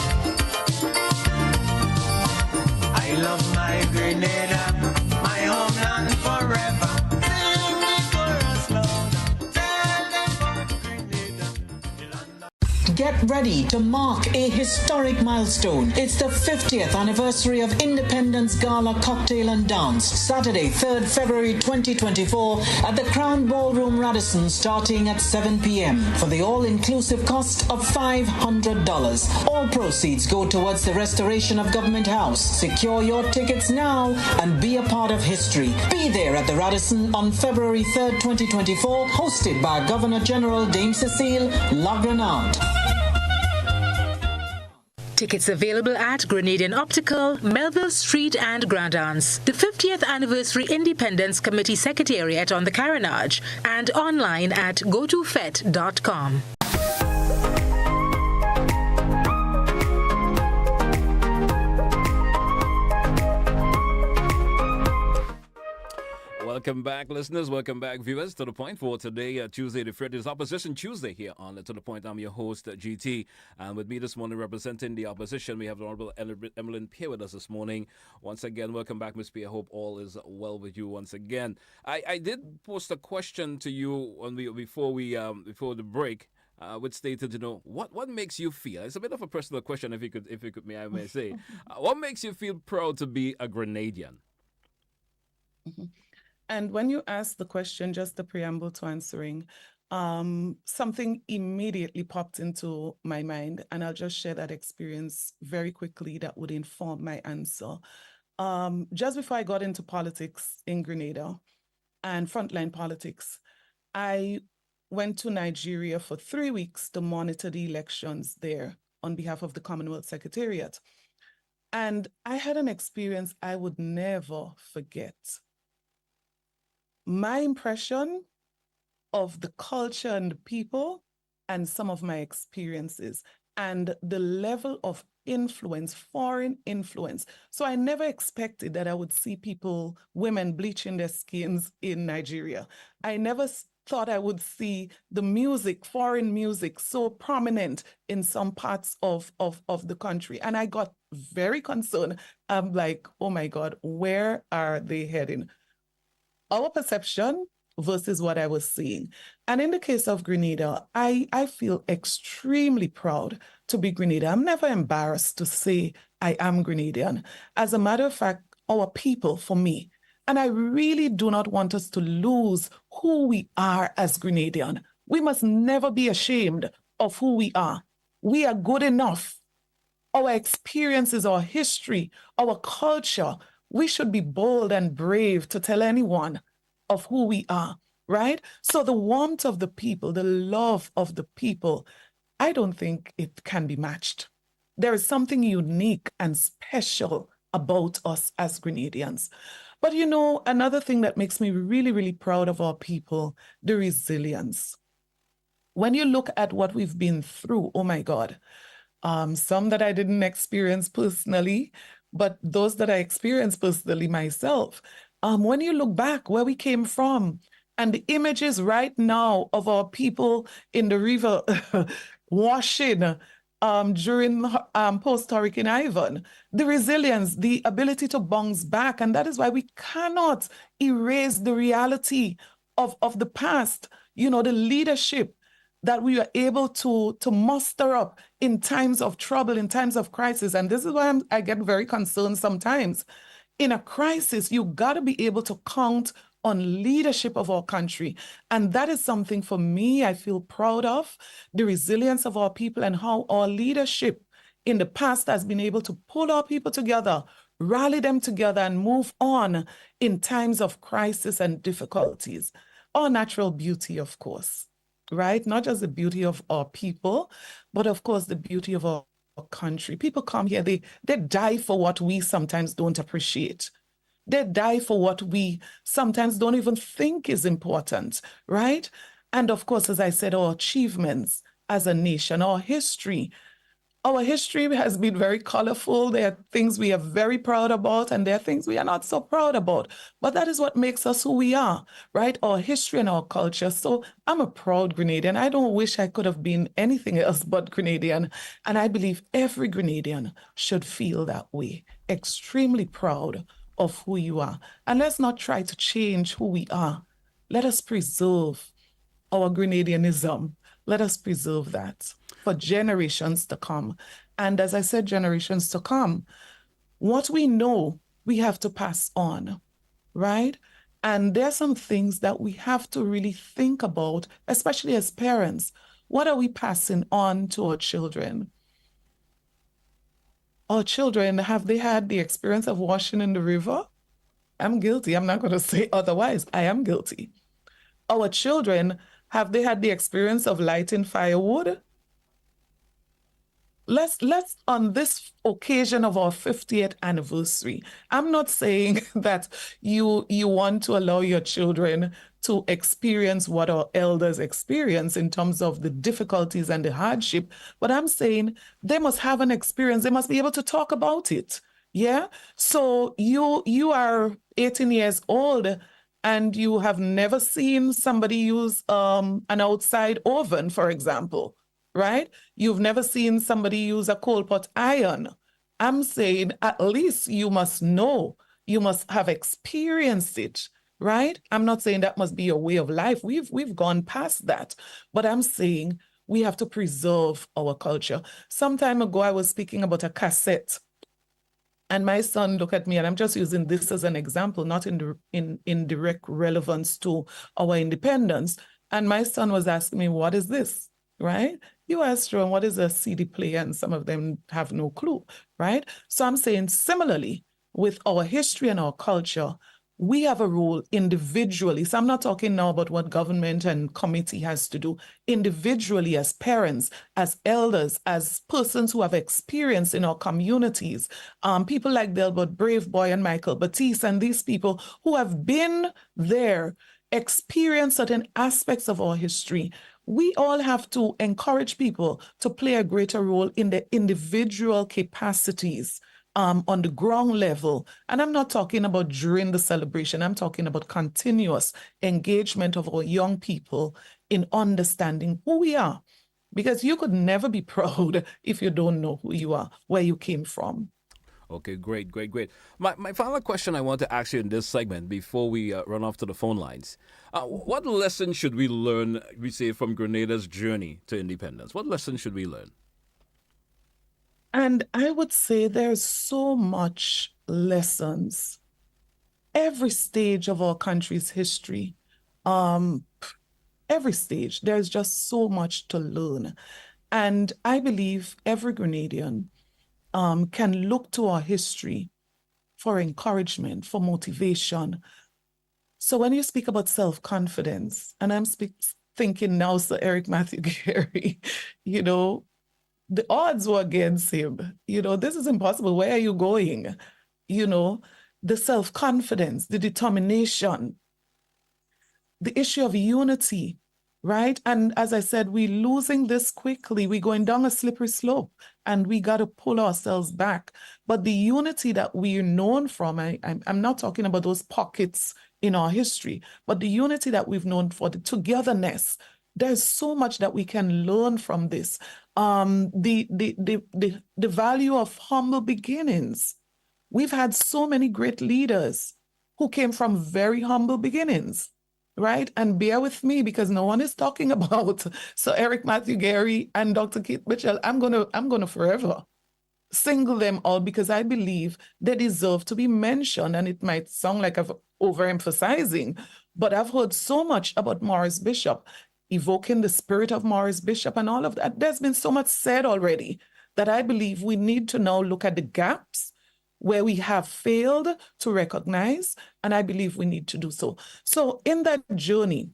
I love my Grenada, my homeland forever. Get ready to mark a historic milestone. It's the 50th anniversary of Independence Gala Cocktail and Dance, Saturday, 3rd February 2024 at the Crown Ballroom Radisson, starting at 7 p.m. for the all-inclusive cost of $500. All proceeds go towards the restoration of Government House. Secure your tickets now and be a part of history. Be there at the Radisson on February 3rd, 2024, hosted by Governor General Dame Cecile Lagranade. Tickets available at Grenadian Optical, Melville Street and Grand Anse, the 50th Anniversary Independence Committee Secretariat on the Carenage, and online at gotofet.com. Welcome back, listeners. Welcome back, viewers, to The Point for today, Tuesday, the 30th Opposition Tuesday here on To The Point. I'm your host, GT. And with me this morning representing the opposition, we have the Honorable Emmalin Pierre with us this morning. Once again, welcome back, Ms. Pierre. Hope all is well with you once again. I did post a question to you before the break. Which stated, what makes you feel? It's a bit of a personal question, if you could, may I say, what makes you feel proud to be a Grenadian? Mm-hmm. And when you ask the question, just the preamble to answering, something immediately popped into my mind, and I'll just share that experience very quickly that would inform my answer. Just before I got into politics in Grenada and frontline politics, I went to Nigeria for 3 weeks to monitor the elections there on behalf of the Commonwealth Secretariat. And I had an experience I would never forget. My impression of the culture and the people and some of my experiences and the level of influence, foreign influence. So I never expected that I would see women bleaching their skins in Nigeria. I never thought I would see the music, foreign music, so prominent in some parts of the country. And I got very concerned. I'm like, oh my God, where are they heading? Our perception versus what I was seeing. And in the case of Grenada, I feel extremely proud to be Grenadian. I'm never embarrassed to say I am Grenadian. As a matter of fact, our people, for me, and I really do not want us to lose who we are as Grenadian. We must never be ashamed of who we are. We are good enough. Our experiences, our history, our culture, we should be bold and brave to tell anyone of who we are, right? So the warmth of the people, the love of the people, I don't think it can be matched. There is something unique and special about us as Grenadians. But another thing that makes me really, really proud of our people, the resilience. When you look at what we've been through, oh my God, some that I didn't experience personally, but those that I experienced personally myself, when you look back where we came from and the images right now of our people in the river washing during post-Hurricane Ivan, the resilience, the ability to bounce back. And that is why we cannot erase the reality of the past, the leadership that we are able to muster up in times of trouble, in times of crisis. And this is why I get very concerned sometimes. In a crisis, you got to be able to count on leadership of our country. And that is something for me I feel proud of, the resilience of our people and how our leadership in the past has been able to pull our people together, rally them together and move on in times of crisis and difficulties. Our natural beauty, of course, right? Not just the beauty of our people, but of course the beauty of our country. People come here, they die for what we sometimes don't appreciate. They die for what we sometimes don't even think is important, right? And of course, as I said, our achievements as a nation, our history. Our history has been very colorful. There are things we are very proud about, and there are things we are not so proud about. But that is what makes us who we are, right? Our history and our culture. So I'm a proud Grenadian. I don't wish I could have been anything else but Grenadian. And I believe every Grenadian should feel that way, extremely proud of who you are. And let's not try to change who we are. Let us preserve our Grenadianism. Let us preserve that for generations to come. And as I said, generations to come, what we know, we have to pass on, right? And there are some things that we have to really think about, especially as parents. What are we passing on to our children? Our children, have they had the experience of washing in the river? I'm guilty. I'm not going to say otherwise. I am guilty. Our children, have they had the experience of lighting firewood? Let's on this occasion of our 50th anniversary, I'm not saying that you want to allow your children to experience what our elders experience in terms of the difficulties and the hardship, but I'm saying they must have an experience. They must be able to talk about it. Yeah. So you are 18 years old and you have never seen somebody use an outside oven, for example, right? You've never seen somebody use a coal pot iron. I'm saying at least you must know, you must have experienced it, right? I'm not saying that must be your way of life. We've gone past that, but I'm saying we have to preserve our culture. Some time ago, I was speaking about a cassette. And my son looked at me, and I'm just using this as an example, not in direct relevance to our independence. And my son was asking me, what is this, right? You asked him, what is a CD player? And some of them have no clue, right? So I'm saying similarly, with our history and our culture, we have a role individually. So I'm not talking now about what government and committee has to do. Individually, as parents, as elders, as persons who have experience in our communities, people like Delbert Brave Boy and Michael Batiste, and these people who have been there, experienced certain aspects of our history. We all have to encourage people to play a greater role in the individual capacities on the ground level. And I'm not talking about during the celebration. I'm talking about continuous engagement of our young people in understanding who we are. Because you could never be proud if you don't know who you are, where you came from. Okay, great. My final question I want to ask you in this segment before we run off to the phone lines. What lesson should we learn, we say, from Grenada's journey to independence? What lesson should we learn? And I would say there's so much lessons. Every stage of our country's history, every stage, there's just so much to learn. And I believe every Grenadian can look to our history for encouragement, for motivation. So when you speak about self-confidence, and I'm thinking now, Sir Eric Matthew Gary, the odds were against him. This is impossible. Where are you going? The self-confidence, the determination, the issue of unity, right? And as I said, we're losing this quickly. We're going down a slippery slope and we got to pull ourselves back. But the unity that we're known from, I'm not talking about those pockets in our history, but the unity that we've known for, the togetherness. There's so much that we can learn from this. The value of humble beginnings. We've had so many great leaders who came from very humble beginnings, right? And bear with me because no one is talking about Sir Eric Matthew Gary and Dr. Keith Mitchell. I'm gonna forever single them out because I believe they deserve to be mentioned. And it might sound like I'm overemphasizing, but I've heard so much about Morris Bishop, evoking the spirit of Morris Bishop and all of that. There's been so much said already that I believe we need to now look at the gaps where we have failed to recognize, and I believe we need to do so. So in that journey,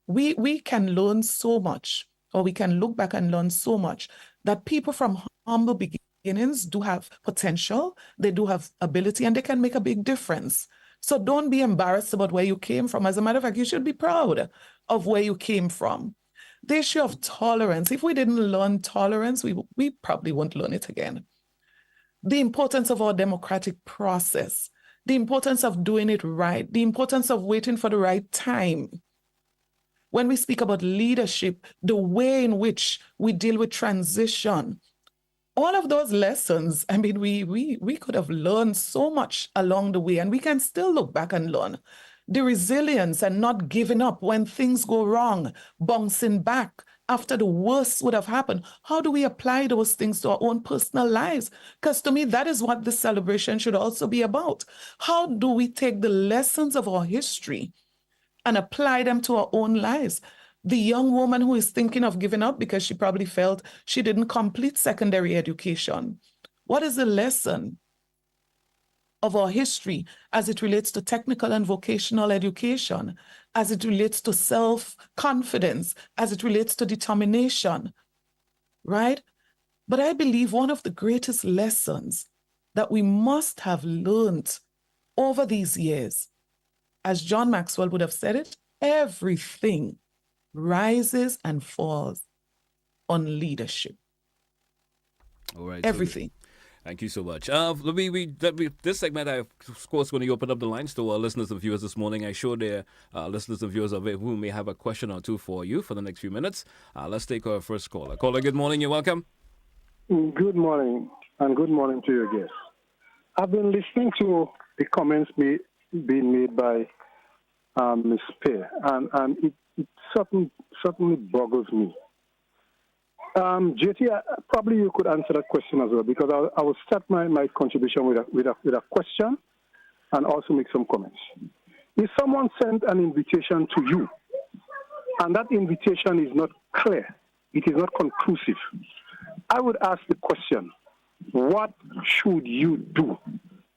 we can learn so much, or we can look back and learn so much, that people from humble beginnings do have potential, they do have ability, and they can make a big difference. So don't be embarrassed about where you came from. As a matter of fact, you should be proud of where you came from. The issue of tolerance, if we didn't learn tolerance, we probably won't learn it again. The importance of our democratic process, the importance of doing it right, the importance of waiting for the right time. When we speak about leadership, the way in which we deal with transition, all of those lessons, I mean, we could have learned so much along the way, and we can still look back and learn. The resilience and not giving up when things go wrong, bouncing back after the worst would have happened. How do we apply those things to our own personal lives? Because to me, that is what this celebration should also be about. How do we take the lessons of our history and apply them to our own lives? The young woman who is thinking of giving up because she probably felt she didn't complete secondary education. What is the lesson of our history as it relates to technical and vocational education, as it relates to self-confidence, as it relates to determination, right? But I believe one of the greatest lessons that we must have learned over these years, as John Maxwell would have said it, everything rises and falls on leadership. All right. Everything. Thank you so much. This segment, I of course going to open up the lines to our listeners and viewers this morning. I'm sure there are listeners and viewers of it who may have a question or two for you for the next few minutes. Let's take our first caller. Caller, good morning. You're welcome. Good morning, and good morning to your guests. I've been listening to the comments being made by Ms. Pierre, and it certainly boggles me. JT, probably you could answer that question as well, because I will start my contribution with a question and also make some comments. If someone sent an invitation to you, and that invitation is not clear, it is not conclusive, I would ask the question, what should you do?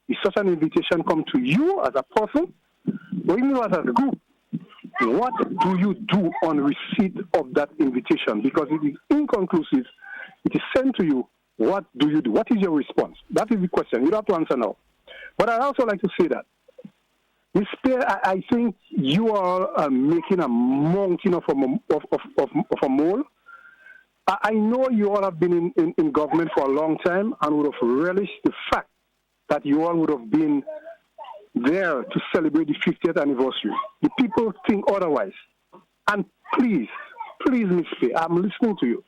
If such an invitation come to you as a person, or even as a group, what do you do on receipt of that invitation? Because it is inconclusive. It is sent to you. What do you do? What is your response? That is the question. You don't have to answer now. But I'd also like to say that, Ms. Pierre, I think you are making a mountain of a mole. I know you all have been in government for a long time and would have relished the fact that you all would have been there to celebrate the 50th anniversary. The people think otherwise. And please, Ms. Pierre, I'm listening to you.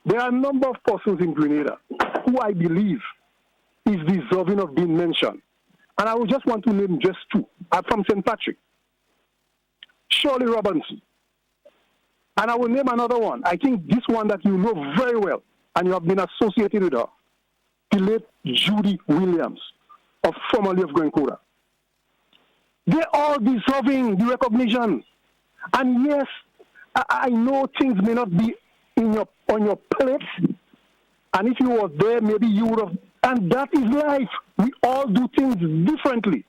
There are a number of persons in Grenada who I believe is deserving of being mentioned. And I would just want to name just two. I'm from St. Patrick. Shirley Robinson. And I will name another one. I think this one that you know very well, and you have been associated with her. The late Judy Williams, formerly of Glencora. They're all deserving the recognition. And yes, I know things may not be on your plate. And if you were there, maybe you would have. And that is life. We all do things differently.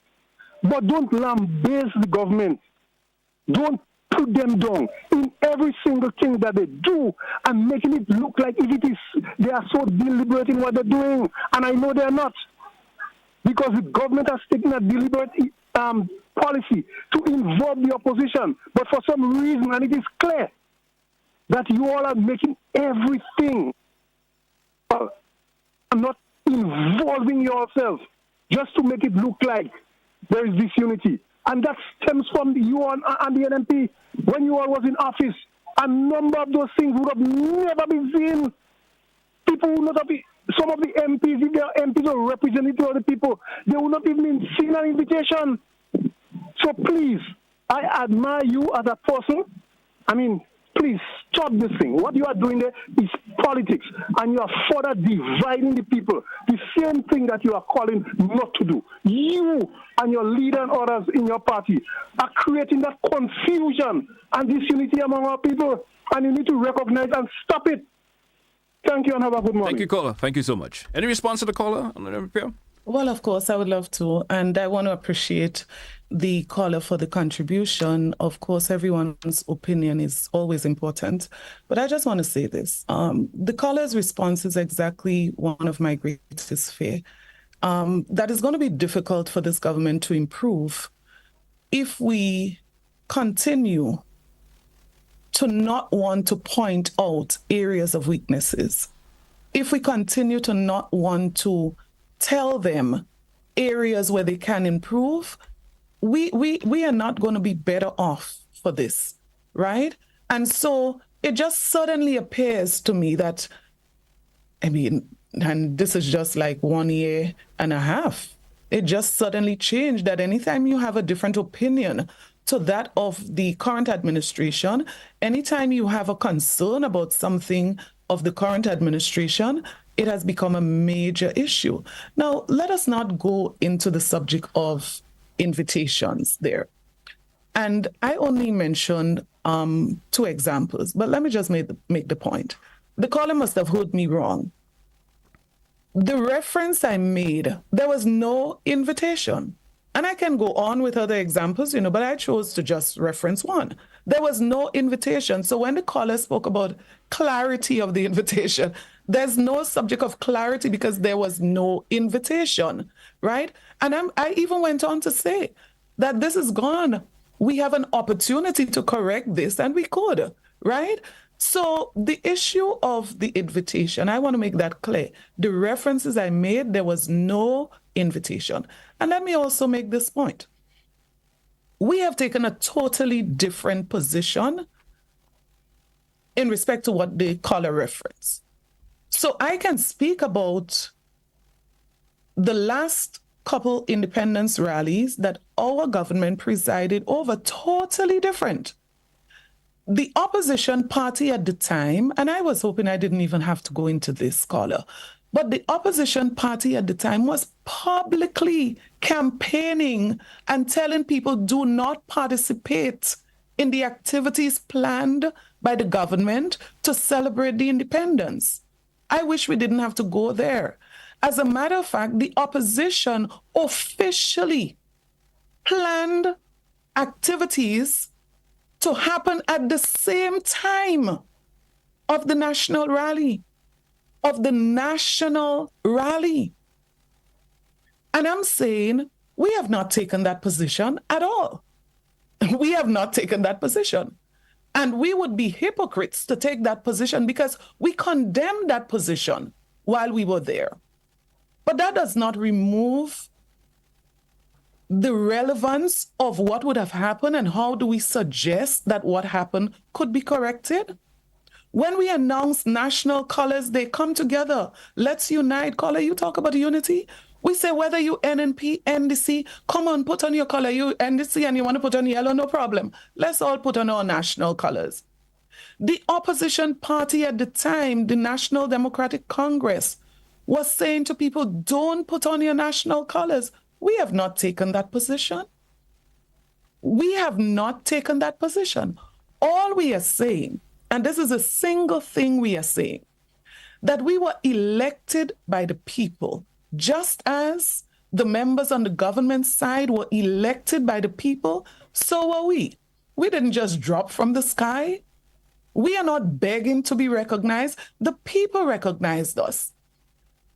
But don't lambaste the government. Don't put them down in every single thing that they do and making it look like if it is, they are so deliberate in what they're doing. And I know they're not. Because the government has taken a deliberate policy to involve the opposition. But for some reason, and it is clear, that you all are making everything not involving yourself just to make it look like there is disunity. And that stems from you and the NMP. When you all was in office, a number of those things would have never been seen. People would not have been, some of the MPs, if they are MPs or representatives of the people, they would not even seen an invitation. So please, I admire you as a person. I mean, please stop this thing. What you are doing there is politics, and you are further dividing the people. The same thing that you are calling not to do. You and your leader and others in your party are creating that confusion and disunity among our people, and you need to recognize and stop it. Thank you and have a good morning. Thank you, caller. Thank you so much. Any response to the caller on the Pierre? Well, of course, I would love to. And I want to appreciate the caller for the contribution. Of course, everyone's opinion is always important. But I just want to say this. The caller's response is exactly one of my greatest fear. That is going to be difficult for this government to improve if we continue to not want to point out areas of weaknesses. If we continue to not want to tell them areas where they can improve, we are not going to be better off for this, right? And so it just suddenly appears to me that, I mean, and this is just like 1 year and a half, it just suddenly changed that anytime you have a different opinion to that of the current administration, anytime you have a concern about something of the current administration, it has become a major issue. Now, let us not go into the subject of invitations there. And I only mentioned 2 examples, but let me just make the point. The caller must have heard me wrong. The reference I made, there was no invitation. And I can go on with other examples, but I chose to just reference one. There was no invitation. So when the caller spoke about clarity of the invitation, there's no subject of clarity because there was no invitation, right? And I even went on to say that this is gone. We have an opportunity to correct this, and we could, right? So the issue of the invitation, I want to make that clear. The references I made, there was no invitation. And let me also make this point. We have taken a totally different position in respect to what the caller referenced. So I can speak about the last couple independence rallies that our government presided over, totally different. The opposition party at the time, and I was hoping I didn't even have to go into this, caller, but the opposition party at the time was publicly campaigning and telling people do not participate in the activities planned by the government to celebrate the independence. I wish we didn't have to go there. As a matter of fact, the opposition officially planned activities to happen at the same time of the national rally. And I'm saying we have not taken that position at all. We have not taken that position. And we would be hypocrites to take that position because we condemned that position while we were there. But that does not remove the relevance of what would have happened and how do we suggest that what happened could be corrected. When we announce national colors, they come together. Let's unite. Caller, you talk about unity. We say whether you NNP, NDC, come on, put on your color. You NDC and you want to put on yellow, no problem. Let's all put on our national colors. The opposition party at the time, the National Democratic Congress, was saying to people, don't put on your national colors. We have not taken that position. We have not taken that position. All we are saying, and this is a single thing we are saying, that we were elected by the people, just as the members on the government side were elected by the people, so were we. We didn't just drop from the sky. We are not begging to be recognized. The people recognized us.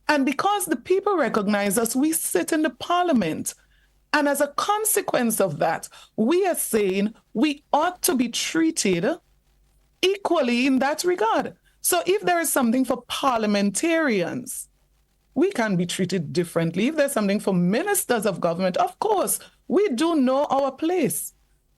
And because the people recognize us, we sit in the parliament. And as a consequence of that, we are saying we ought to be treated equally in that regard. So if there is something for parliamentarians, we can be treated differently. If there's something for ministers of government, of course, we do know our place.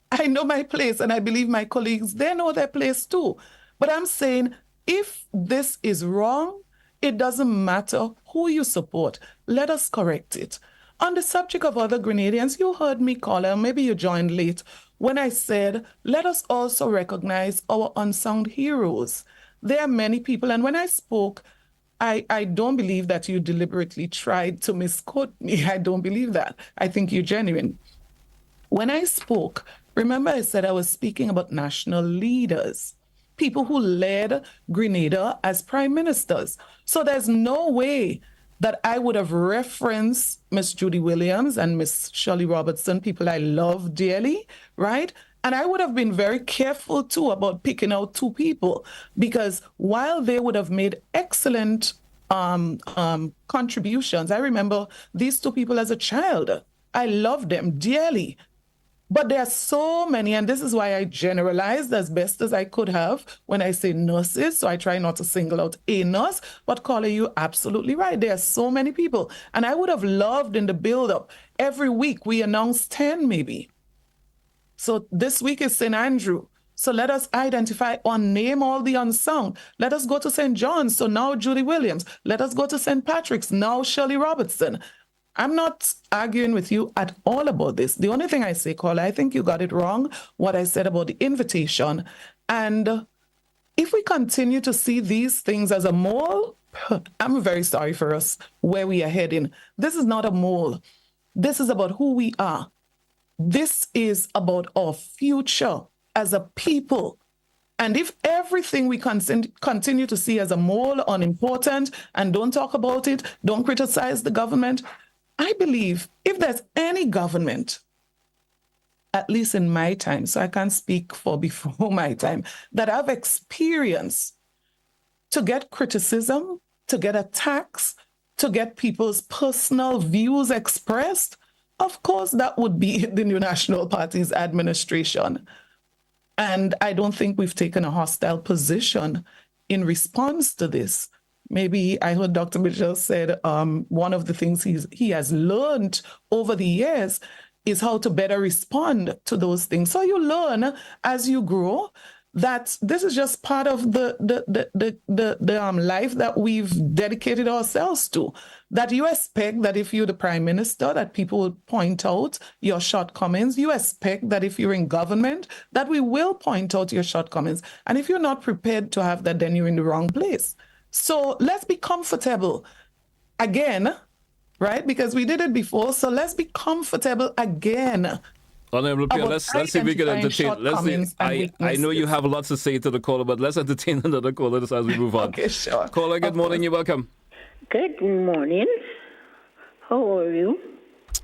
I know my place, and I believe my colleagues, they know their place too. But I'm saying if this is wrong, it doesn't matter who you support. Let us correct it. On the subject of other Grenadians, you heard me, caller, maybe you joined late, when I said, let us also recognize our unsung heroes. There are many people, and when I spoke, I don't believe that you deliberately tried to misquote me. I don't believe that. I think you're genuine. When I spoke, remember I said I was speaking about national leaders, people who led Grenada as prime ministers. So there's no way that I would have referenced Miss Judy Williams and Miss Shirley Robertson, people I love dearly, right? And I would have been very careful too about picking out two people, because while they would have made excellent contributions, I remember these two people as a child. I loved them dearly. But there are so many, and this is why I generalized as best as I could have when I say nurses. So I try not to single out a nurse, but Carla, you're absolutely right. There are so many people. And I would have loved in the build-up, every week we announce 10 maybe. So this week is St. Andrew. So let us identify or name all the unsung. Let us go to St. John's. So now Judy Williams. Let us go to St. Patrick's. Now Shirley Robertson. I'm not arguing with you at all about this. The only thing I say, Carla, I think you got it wrong, what I said about the invitation. And if we continue to see these things as a mole, I'm very sorry for us where we are heading. This is not a mole. This is about who we are. This is about our future as a people. And if everything we continue to see as a mole, unimportant, and don't talk about it, don't criticize the government, I believe if there's any government, at least in my time, so I can't speak for before my time, that I've experienced to get criticism, to get attacks, to get people's personal views expressed, of course, that would be the New National Party's administration. And I don't think we've taken a hostile position in response to this. Maybe I heard Dr. Mitchell said one of the things he has learned over the years is how to better respond to those things. So you learn as you grow that this is just part of the life that we've dedicated ourselves to. That you expect that if you're the prime minister, that people will point out your shortcomings. You expect that if you're in government, that we will point out your shortcomings. And if you're not prepared to have that, then you're in the wrong place. So let's be comfortable again, right? Because we did it before. So let's be comfortable again. Honorable Pierre, let's see if we can entertain. I know you have lots to say to the caller, but let's entertain another caller as we move on. Okay, sure. Caller, good morning. You're welcome. Good morning. How are you?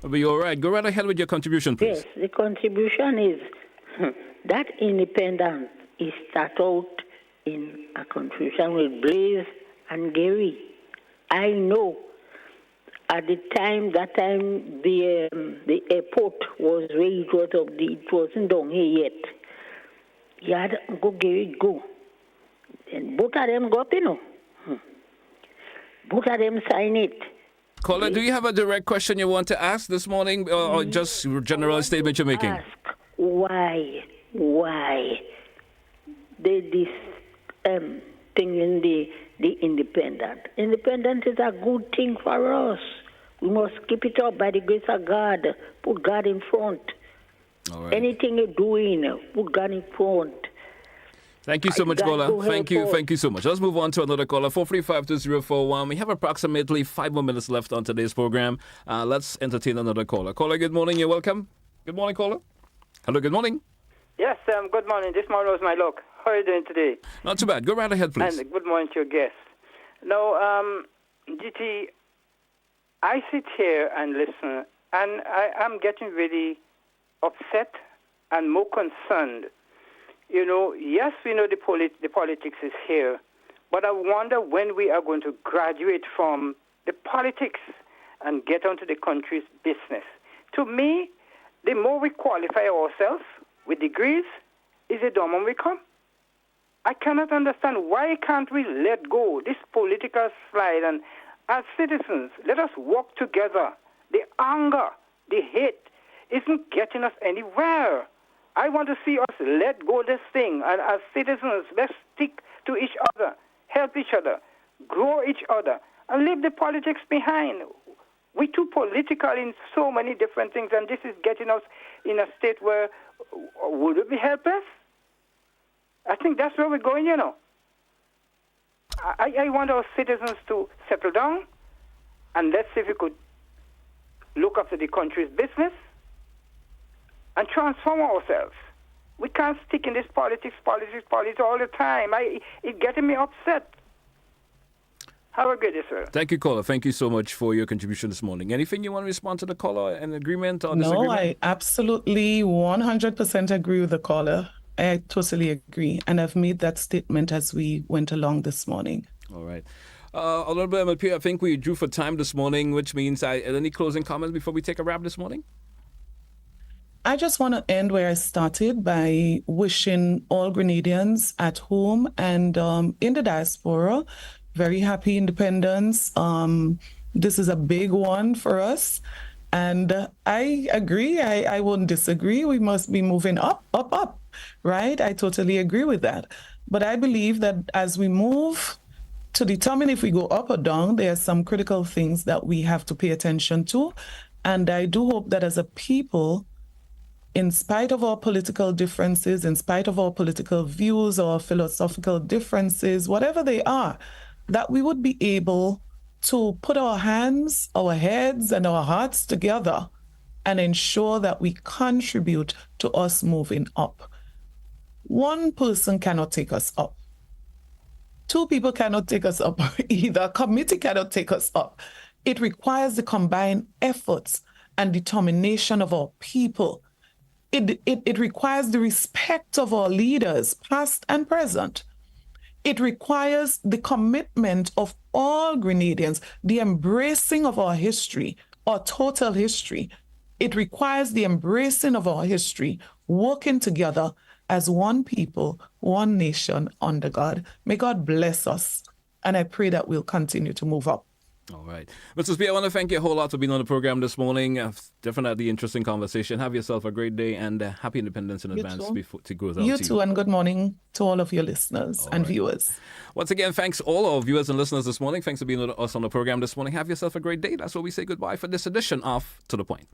Are you all right? Go right ahead with your contribution, please. Yes, the contribution is that independence is start out in a contribution with Blaze and Gary. I know at the time, the airport was where it was it wasn't down here yet. You had go Gary go. And both of them go up, you know. Both of them sign it. Caller, do you have a direct question you want to ask this morning, or just general statement you're making? Ask why this thing in the independent. Independent is a good thing for us. We must keep it up by the grace of God. Put God in front. All right. Anything you're doing, put God in front. Thank you so much, caller. Thank you so much. Let's move on to another caller, 435-2041. We have approximately 5 more minutes left on today's program. Let's entertain another caller. Caller, good morning. You're welcome. Good morning, caller. Hello, good morning. Yes, good morning. This morning was my luck. How are you doing today? Not too bad. Go right ahead, please. And good morning to your guest. Now, GT, I sit here and listen, and I'm getting really upset and more concerned. You know, yes, we know the politics is here, but I wonder when we are going to graduate from the politics and get onto the country's business. To me, the more we qualify ourselves with degrees, is the dumber we come. I cannot understand why can't we let go this political slide, and as citizens, let us work together. The anger, the hate isn't getting us anywhere. I want to see us let go this thing, and as citizens, let's stick to each other, help each other, grow each other, and leave the politics behind. We're too political in so many different things, and this is getting us in a state where, would it be helpless? I think that's where we're going, you know. I want our citizens to settle down, and let's see if we could look after the country's business and transform ourselves. We can't stick in this politics all the time. It's getting me upset. Have a good day, sir. Thank you, caller. Thank you so much for your contribution this morning. Anything you want to respond to the caller, an agreement or disagreement? No, I absolutely 100% agree with the caller. I totally agree. And I've made that statement as we went along this morning. All right. Honorable Pierre, I think we drew for time this morning, which means any closing comments before we take a wrap this morning? I just want to end where I started by wishing all Grenadians at home and in the diaspora very happy independence. This is a big one for us. And I agree. I wouldn't disagree. We must be moving up, right? I totally agree with that. But I believe that as we move to determine if we go up or down, there are some critical things that we have to pay attention to. And I do hope that as a people, in spite of our political differences, in spite of our political views or philosophical differences, whatever they are, that we would be able to put our hands, our heads, and our hearts together and ensure that we contribute to us moving up. One person cannot take us up. Two people cannot take us up either. A committee cannot take us up. It requires the combined efforts and determination of our people. It requires the respect of our leaders, past and present. It requires the commitment of all Grenadians, the embracing of our history, our total history. It requires the embracing of our history, working together as one people, one nation under God. May God bless us, and I pray that we'll continue to move up. All right. Mr. Speaker, I want to thank you a whole lot for being on the program this morning. Definitely interesting conversation. Have yourself a great day and happy Independence in advance before to go out. You too, and good morning to all of your listeners and viewers. Once again, thanks all our viewers and listeners this morning. Thanks for being with us on the program this morning. Have yourself a great day. That's where we say goodbye for this edition of To The Point.